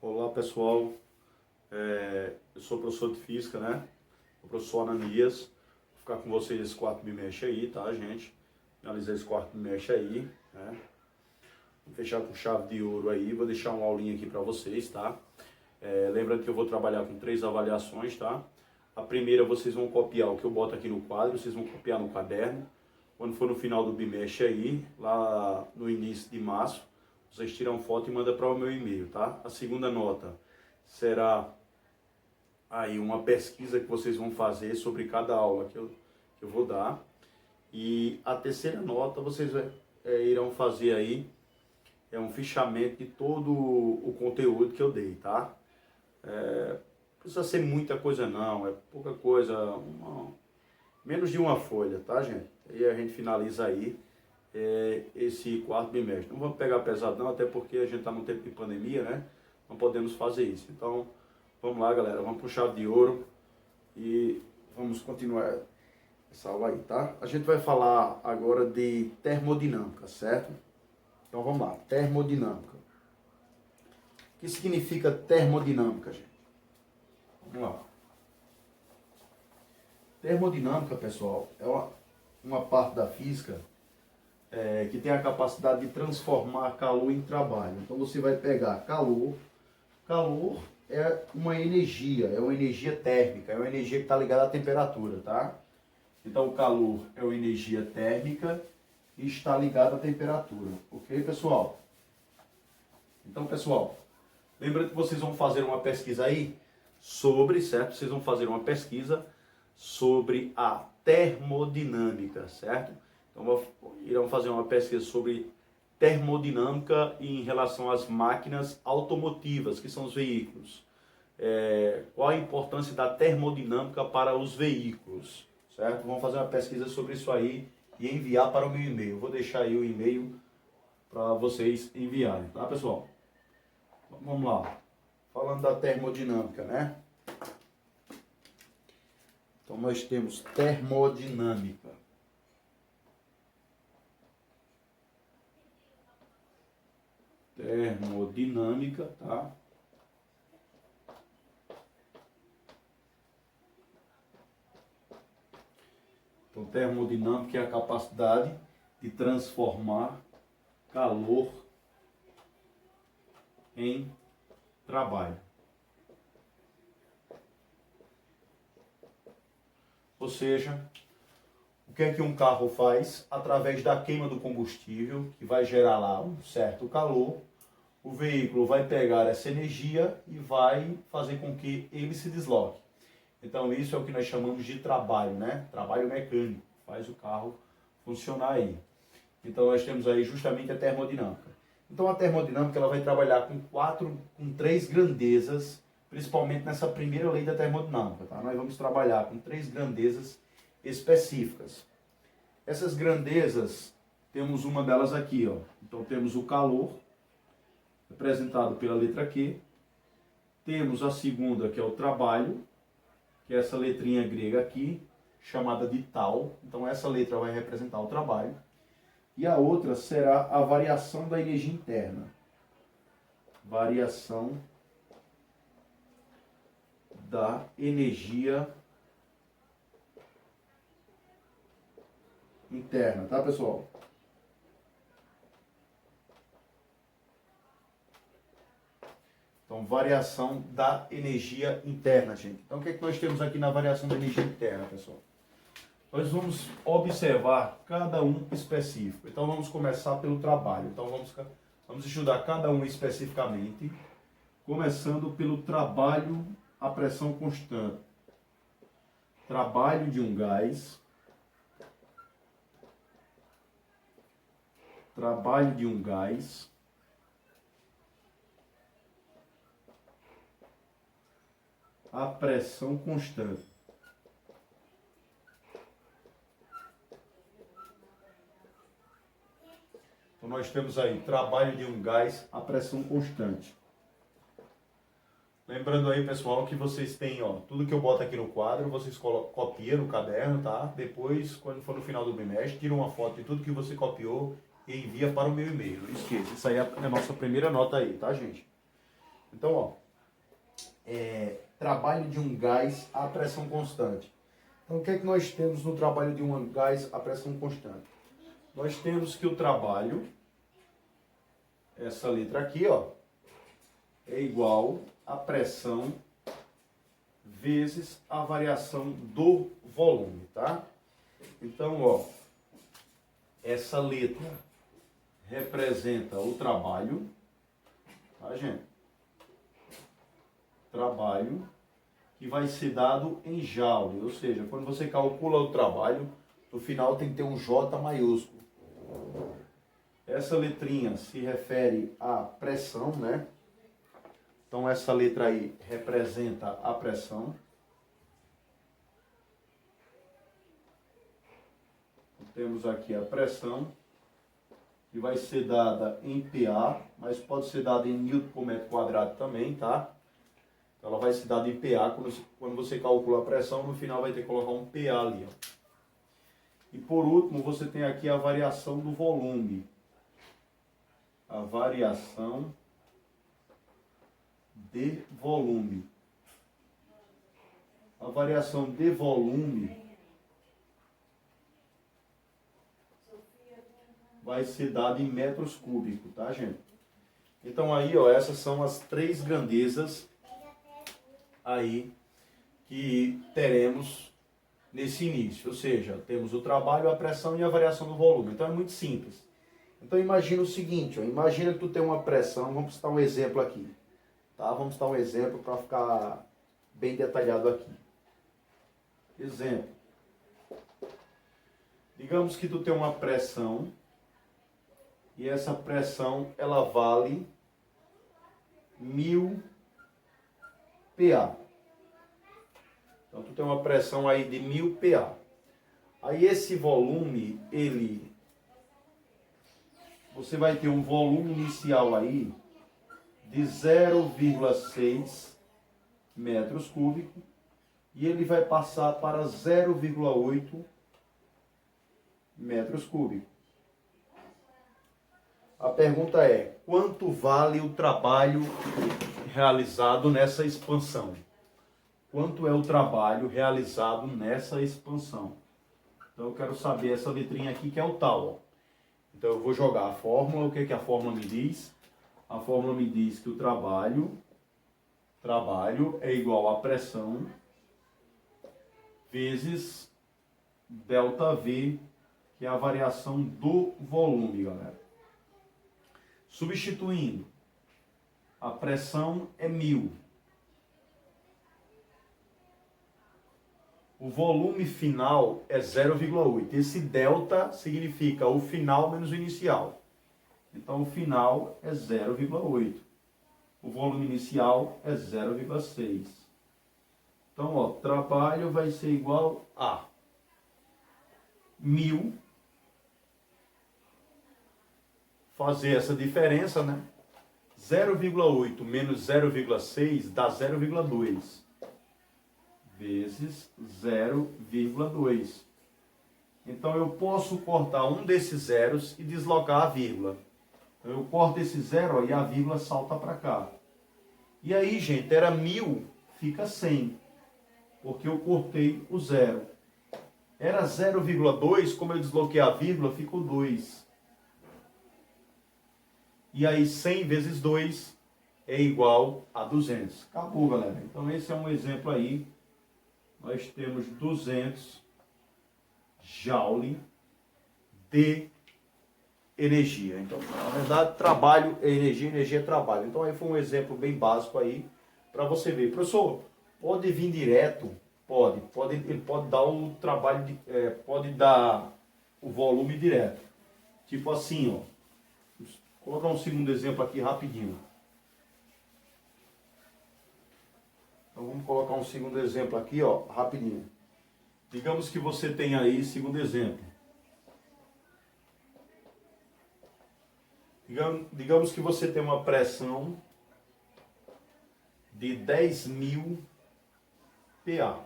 Olá pessoal, eu sou professor de Física, né? O professor Ananias. Vou ficar com vocês esse quarto bimestre aí, tá, gente? Finalizar esse quarto bimestre aí, né? Vou fechar com chave de ouro aí, vou deixar uma aulinha aqui para vocês, tá? Lembrando que eu vou trabalhar com 3 avaliações, tá? A primeira vocês vão copiar o que eu boto aqui no quadro, vocês vão copiar no caderno. Quando for no final do bimestre aí, lá no início de março, vocês tiram foto e mandam para o meu e-mail, tá? A segunda nota será aí uma pesquisa que vocês vão fazer sobre cada aula que eu vou dar. E a terceira nota vocês irão fazer aí um fichamento de todo o conteúdo que eu dei, tá? Não precisa ser muita coisa não, é pouca coisa, menos de uma folha, tá, gente? E a gente finaliza aí esse quarto bimestre. Não vamos pegar pesado não, até porque a gente está num tempo de pandemia, né? Não podemos fazer isso. Então, vamos lá, galera. Vamos pro chave de ouro e vamos continuar essa aula aí, tá? A gente vai falar agora de termodinâmica, certo? Então, vamos lá. Termodinâmica. O que significa termodinâmica, gente? Vamos lá. Termodinâmica, pessoal, é uma parte da física que tem a capacidade de transformar calor em trabalho. Então você vai pegar calor. Calor é uma energia térmica, é uma energia que está ligada à temperatura, tá? Então o calor é uma energia térmica e está ligada à temperatura, ok, pessoal? Então, pessoal, lembrando que vocês vão fazer uma pesquisa aí sobre, certo? Vocês vão fazer uma pesquisa sobre a termodinâmica, certo? Então, irão fazer uma pesquisa sobre termodinâmica em relação às máquinas automotivas, que são os veículos. Qual a importância da termodinâmica para os veículos, certo? Vamos fazer uma pesquisa sobre isso aí e enviar para o meu e-mail. Vou deixar aí o e-mail para vocês enviarem, tá, pessoal? Vamos lá. Falando da termodinâmica, né? Então, nós temos termodinâmica. Termodinâmica, tá? Então, termodinâmica é a capacidade de transformar calor em trabalho. Ou seja, o que é que um carro faz? Através da queima do combustível, que vai gerar lá um certo calor, o veículo vai pegar essa energia e vai fazer com que ele se desloque. Então isso é o que nós chamamos de trabalho, né? Trabalho mecânico, faz o carro funcionar aí. Então nós temos aí justamente a termodinâmica. Então a termodinâmica ela vai trabalhar com 3 grandezas, principalmente nessa primeira lei da termodinâmica, tá? Nós vamos trabalhar com 3 grandezas específicas. Essas grandezas, temos uma delas aqui, ó. Então temos o calor, representado pela letra Q. Temos a segunda, que é o trabalho, que é essa letrinha grega aqui, chamada de tal. Então essa letra vai representar o trabalho. E a outra será a variação da energia interna. Variação da energia interna, tá, pessoal? Então, variação da energia interna, gente. Então, o que é que nós temos aqui na variação da energia interna, pessoal? Nós vamos observar cada um específico. Então, vamos começar pelo trabalho. Então, vamos estudar cada um especificamente, começando pelo trabalho a pressão constante. Trabalho de um gás. Trabalho de um gás. A pressão constante. Então nós temos aí trabalho de um gás a pressão constante. Lembrando aí, pessoal, que vocês têm, ó, tudo que eu boto aqui no quadro, vocês copiam no caderno, tá? Depois, quando for no final do bimestre, tira uma foto de tudo que você copiou e envia para o meu e-mail. Não esqueça, isso aí é a nossa primeira nota aí, tá, gente? Então, ó, trabalho de um gás a pressão constante. Então, o que é que nós temos no trabalho de um gás a pressão constante? Nós temos que o trabalho, essa letra aqui, ó, é igual a pressão vezes a variação do volume, tá? Então, ó, essa letra representa o trabalho, tá, gente? Trabalho que vai ser dado em joule, ou seja, quando você calcula o trabalho, no final tem que ter um J maiúsculo. Essa letrinha se refere à pressão, né? Então essa letra aí representa a pressão. Temos aqui a pressão, que vai ser dada em PA, mas pode ser dada em Newton por metro quadrado também, tá? Ela vai ser dada em PA, quando você calcula a pressão, no final vai ter que colocar um PA ali, ó. E por último, você tem aqui a variação do volume. A variação de volume. A variação de volume vai ser dada em metros cúbicos, tá, gente? Então aí, ó, essas são as 3 grandezas aí que teremos nesse início. Ou seja, temos o trabalho, a pressão e a variação do volume. Então é muito simples. Então imagina o seguinte, ó, imagina que tu tem uma pressão, vamos citar um exemplo aqui, tá? Vamos citar um exemplo para ficar bem detalhado aqui. Exemplo. Digamos que tu tem uma pressão e essa pressão ela vale 1000 PA. Então tu tem uma pressão aí de 1000 PA. Aí esse volume, você vai ter um volume inicial aí de 0,6 metros cúbicos e ele vai passar para 0,8 metros cúbicos. A pergunta é, quanto vale o trabalho realizado nessa expansão? Quanto é o trabalho realizado nessa expansão? Então eu quero saber essa letrinha aqui que é o tal, ó. Então eu vou jogar a fórmula, o que que a fórmula me diz? A fórmula me diz que o trabalho é igual a pressão vezes ΔV, que é a variação do volume, galera. Substituindo, a pressão é 1000. O volume final é 0,8. Esse delta significa o final menos o inicial. Então, o final é 0,8. O volume inicial é 0,6. Então, ó, trabalho vai ser igual a 1000. Fazer essa diferença, né? 0,8 menos 0,6 dá 0,2. Vezes 0,2. Então eu posso cortar um desses zeros e deslocar a vírgula. Então, eu corto esse zero e a vírgula salta para cá. E aí, gente, era 1000, fica 100. Porque eu cortei o zero. Era 0,2, como eu desloquei a vírgula, ficou 2. E aí 100 vezes 2 é igual a 200. Acabou, galera. Então esse é um exemplo aí. Nós temos 200 joule de energia. Então, na verdade, trabalho é energia, energia é trabalho. Então aí foi um exemplo bem básico aí para você ver. Professor, pode vir direto? Pode. Ele pode dar o trabalho, pode dar o volume direto. Tipo assim, ó. Vou colocar um segundo exemplo aqui rapidinho. Então vamos colocar um segundo exemplo aqui, ó, rapidinho. Digamos que você tem aí, segundo exemplo. Digamos que você tem uma pressão de 10.000 PA.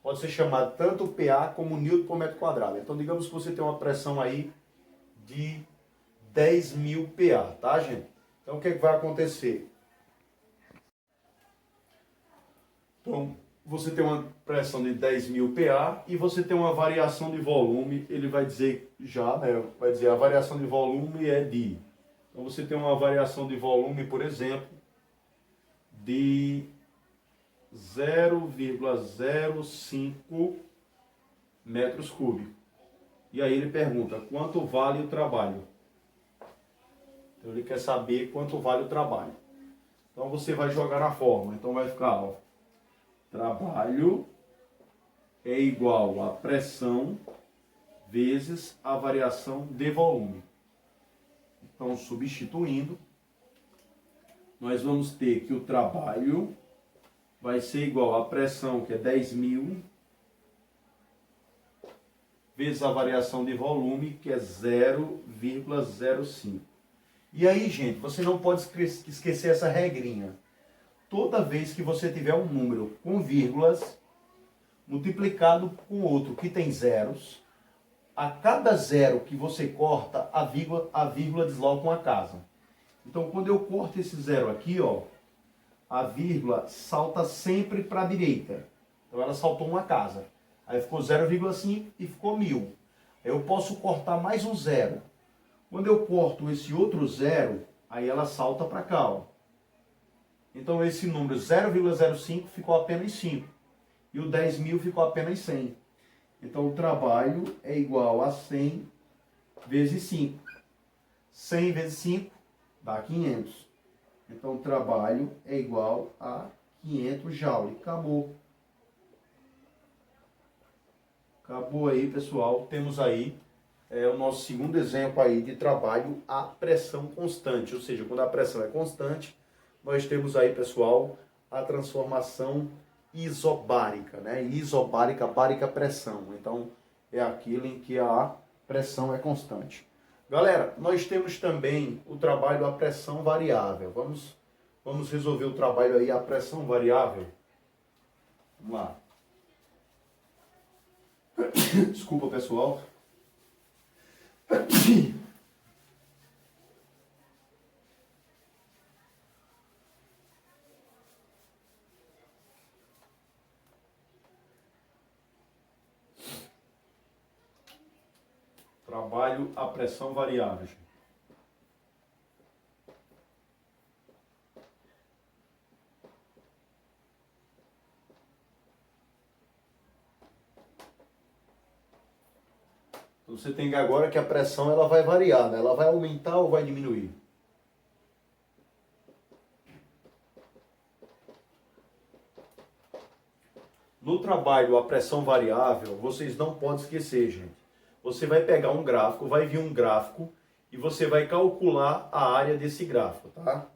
Pode ser chamado tanto PA como Newton por metro quadrado. Então digamos que você tem uma pressão aí de 10.000 PA, tá, gente? Então, o que é que vai acontecer? Então, você tem uma pressão de 10.000 PA e você tem uma variação de volume, ele vai dizer já, né? Vai dizer a variação de volume é de... Então, você tem uma variação de volume, por exemplo, de 0,05 metros cúbicos. E aí ele pergunta, quanto vale o trabalho? Então ele quer saber quanto vale o trabalho. Então você vai jogar na fórmula. Então vai ficar, ó, trabalho é igual a pressão vezes a variação de volume. Então substituindo, nós vamos ter que o trabalho vai ser igual a pressão, que é 10.000, vezes a variação de volume, que é 0,05. E aí, gente, você não pode esquecer essa regrinha. Toda vez que você tiver um número com vírgulas, multiplicado com outro que tem zeros, a cada zero que você corta, a vírgula desloca uma casa. Então, quando eu corto esse zero aqui, ó, a vírgula salta sempre para a direita. Então, ela saltou uma casa. Aí ficou 0,5 e ficou 1.000. Eu posso cortar mais um zero. Quando eu corto esse outro zero, aí ela salta para cá, ó. Então esse número 0,05 ficou apenas 5. E o 10.000 ficou apenas 100. Então o trabalho é igual a 100 vezes 5. 100 vezes 5 dá 500. Então o trabalho é igual a 500 joule. Acabou. Acabou aí, pessoal. Temos aí o nosso segundo exemplo aí de trabalho a pressão constante. Ou seja, quando a pressão é constante, nós temos aí, pessoal, a transformação isobárica, né? Isobárica, bárica pressão. Então, é aquilo em que a pressão é constante. Galera, nós temos também o trabalho a pressão variável. Vamos resolver o trabalho aí a pressão variável. Vamos lá. Desculpa, pessoal. Trabalho a pressão variável. Então você tem que agora que a pressão ela vai variar, né? Ela vai aumentar ou vai diminuir? No trabalho a pressão variável, vocês não podem esquecer, gente. Você vai pegar um gráfico, vai vir um gráfico e você vai calcular a área desse gráfico, tá?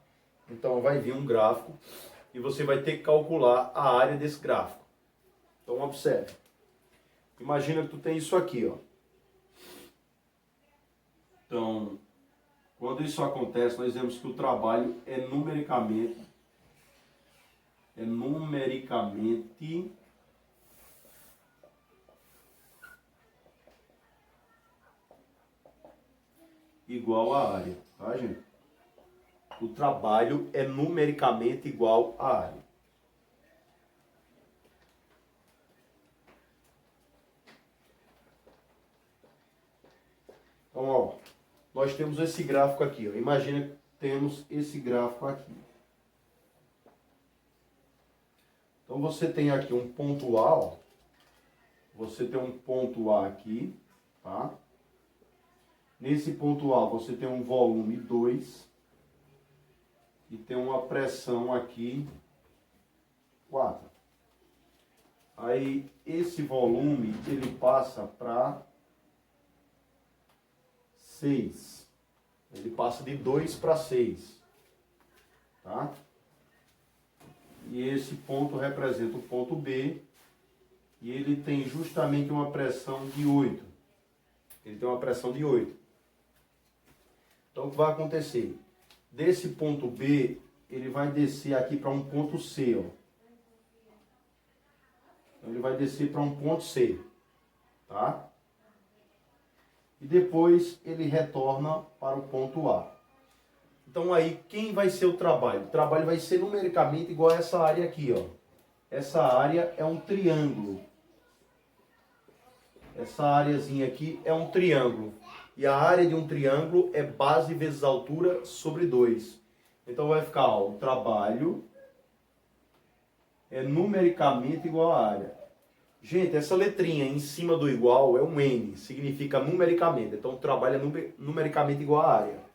Então vai vir um gráfico e você vai ter que calcular a área desse gráfico. Então observe. Imagina que tu tem isso aqui, ó. Então, quando isso acontece, nós vemos que o trabalho é numericamente igual à área, tá, gente? O trabalho é numericamente igual à área. Então, ó, nós temos esse gráfico aqui, ó. Imagina que temos esse gráfico aqui. Então você tem aqui um ponto A, ó. Você tem um ponto A aqui, tá? Nesse ponto A você tem um volume 2 e tem uma pressão aqui 4. Aí esse volume ele passa para 6. Ele passa de 2 para 6. Tá? E esse ponto representa o ponto B. E ele tem justamente uma pressão de 8. Ele tem uma pressão de 8. Então o que vai acontecer? Desse ponto B, ele vai descer aqui para um ponto C. Ó. Então ele vai descer para um ponto C. Tá? E depois ele retorna para o ponto A. Então aí, quem vai ser o trabalho? O trabalho vai ser numericamente igual a essa área aqui, ó. Essa área é um triângulo. Essa areazinha aqui é um triângulo. E a área de um triângulo é base vezes altura sobre 2. Então vai ficar, ó, o trabalho é numericamente igual à área. Gente, essa letrinha em cima do igual é um N, significa numericamente. Então o trabalho é numericamente igual à área.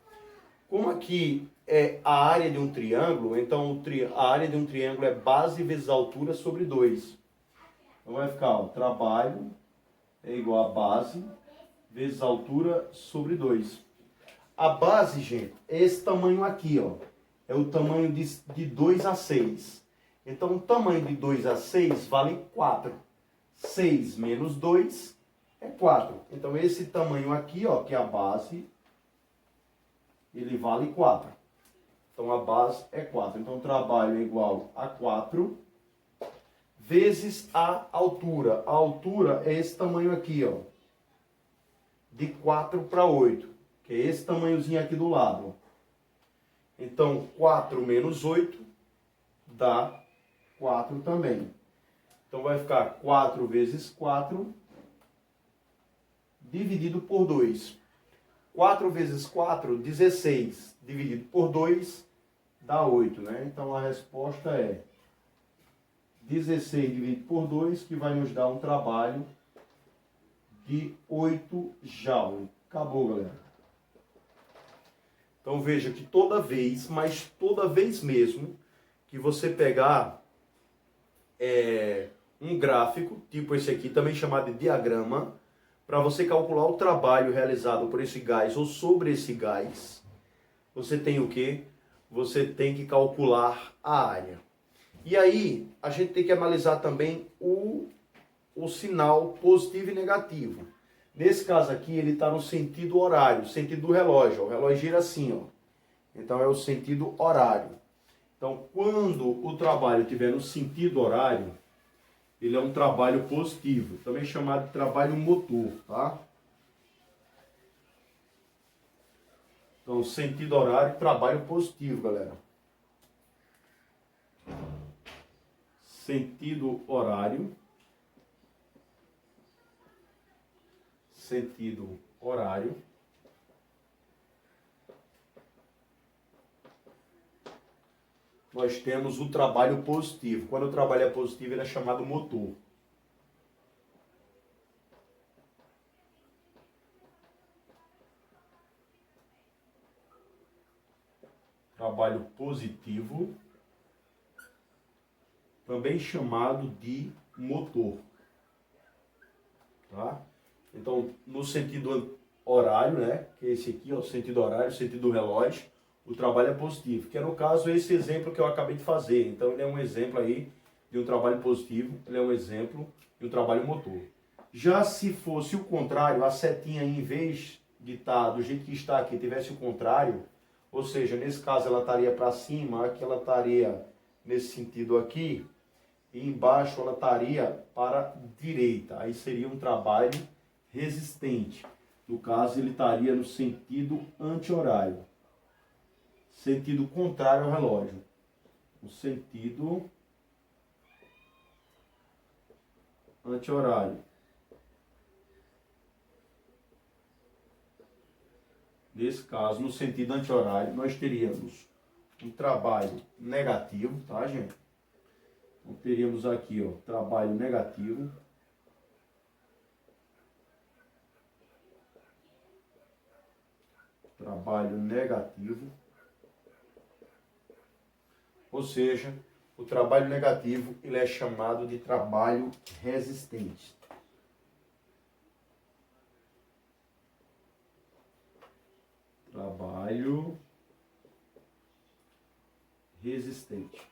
Como aqui é a área de um triângulo, então a área de um triângulo é base vezes altura sobre 2. Então vai ficar, ó, trabalho é igual a base vezes altura sobre 2. A base, gente, é esse tamanho aqui, ó. É o tamanho de 2 a 6. Então o tamanho de 2 a 6 vale 4. 6 menos 2 é 4. Então esse tamanho aqui, ó, que é a base, ele vale 4. Então a base é 4. Então o trabalho é igual a 4 vezes a altura. A altura é esse tamanho aqui, ó. De 4 para 8. Que é esse tamanhozinho aqui do lado. Então 4 menos 8 dá 4 também. Então vai ficar 4 vezes 4 dividido por 2. 4 vezes 4, 16. Dividido por 2 dá 8, né? Então a resposta é 16 dividido por 2, que vai nos dar um trabalho de 8 joules. Acabou, galera. Então veja que toda vez, mas toda vez mesmo, que você pegar um gráfico, tipo esse aqui, também chamado de diagrama, para você calcular o trabalho realizado por esse gás ou sobre esse gás, você tem o quê? Você tem que calcular a área. E aí, a gente tem que analisar também o sinal positivo e negativo. Nesse caso aqui, ele está no sentido horário, sentido do relógio. O relógio gira assim, ó. Então, é o sentido horário. Então, quando o trabalho estiver no sentido horário, ele é um trabalho positivo, também chamado de trabalho motor, tá? Então, sentido horário, trabalho positivo, galera. Sentido horário. Sentido horário. Nós temos o trabalho positivo. Quando o trabalho é positivo, ele é chamado motor. Trabalho positivo, também chamado de motor. Tá? Então, no sentido horário, né, que é esse aqui, ó, o sentido horário, o sentido do relógio, o trabalho é positivo, que é no caso esse exemplo que eu acabei de fazer. Então ele é um exemplo aí de um trabalho positivo, ele é um exemplo de um trabalho motor. Já se fosse o contrário, a setinha aí, em vez de estar do jeito que está aqui, tivesse o contrário, ou seja, nesse caso ela estaria para cima, aqui ela estaria nesse sentido aqui, e embaixo ela estaria para a direita. Aí seria um trabalho resistente. No caso, ele estaria no sentido anti-horário. Sentido contrário ao relógio. O sentido anti-horário. Nesse caso, no sentido anti-horário, nós teríamos um trabalho negativo, tá, gente? Então, teríamos aqui, ó, trabalho negativo. Trabalho negativo. Ou seja, o trabalho negativo ele é chamado de trabalho resistente. Trabalho resistente.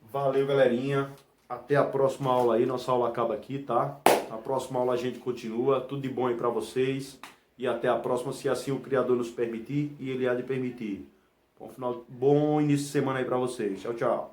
Valeu, galerinha. Até a próxima aula aí. Nossa aula acaba aqui, tá? Na próxima aula a gente continua. Tudo de bom aí pra vocês. E até a próxima, se assim o Criador nos permitir. E Ele há de permitir. Bom início de semana aí pra vocês. Tchau, tchau.